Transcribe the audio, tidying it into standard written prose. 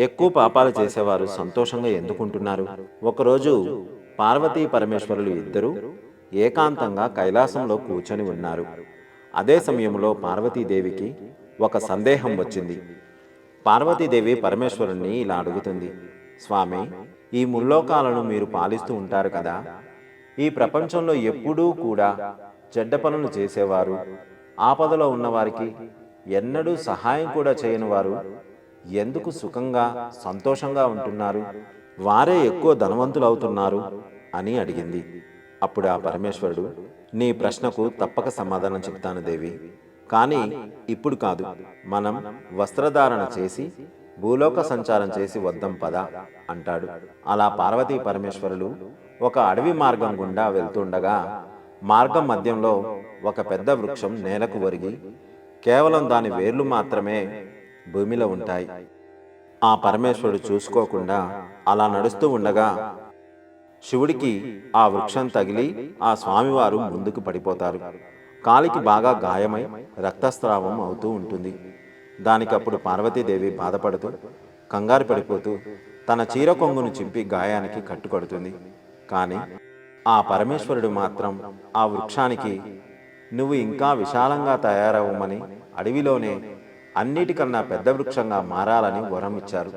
ఎక్కువ పాపాలు చేసేవారు సంతోషంగా ఎందుకుంటున్నారు? ఒకరోజు పార్వతీ పరమేశ్వరులు ఇద్దరూ ఏకాంతంగా కైలాసంలో కూర్చొని ఉన్నారు. అదే సమయంలో పార్వతీదేవికి ఒక సందేహం వచ్చింది. పార్వతీదేవి పరమేశ్వరుణ్ణి ఇలా అడుగుతుంది: స్వామి, ఈ ముల్లోకాలను మీరు పాలిస్తూ ఉంటారు కదా, ఈ ప్రపంచంలో ఎప్పుడూ కూడా చెడ్డ పనులు చేసేవారు, ఆపదలో ఉన్నవారికి ఎన్నడూ సహాయం కూడా చేయని వారు ఎందుకు సుఖంగా సంతోషంగా ఉంటున్నారు? వారే ఎక్కువ ధనవంతులవుతున్నారు అని అడిగింది. అప్పుడు ఆ పరమేశ్వరుడు, నీ ప్రశ్నకు తప్పక సమాధానం చెప్తాను దేవి, కానీ ఇప్పుడు కాదు. మనం వస్త్రధారణ చేసి భూలోక సంచారం చేసి వద్దాం పద అంటాడు. అలా పార్వతీ పరమేశ్వరులు ఒక అడవి మార్గం గుండా వెళ్తుండగా మార్గం మధ్యంలో ఒక పెద్ద వృక్షం నేలకు ఒరిగి కేవలం దాని వేర్లు మాత్రమే భూమిలో ఉంటాయి. ఆ పరమేశ్వరుడు చూసుకోకుండా అలా నడుస్తూ ఉండగా శివుడికి ఆ వృక్షం తగిలి ఆ స్వామివారు ముందుకు పడిపోతారు. కాలికి బాగా గాయమై రక్తస్రావం అవుతూ ఉంటుంది. దానికప్పుడు పార్వతీదేవి బాధపడుతూ కంగారు పడిపోతూ తన చీర కొంగును చింపి గాయానికి కట్టుకడుతుంది. కానీ ఆ పరమేశ్వరుడు మాత్రం ఆ వృక్షానికి, నువ్వు ఇంకా విశాలంగా తయారవ్వమని, అడవిలోనే అన్నిటికన్నా పెద్ద వృక్షంగా మారాలని వరం ఇచ్చారు.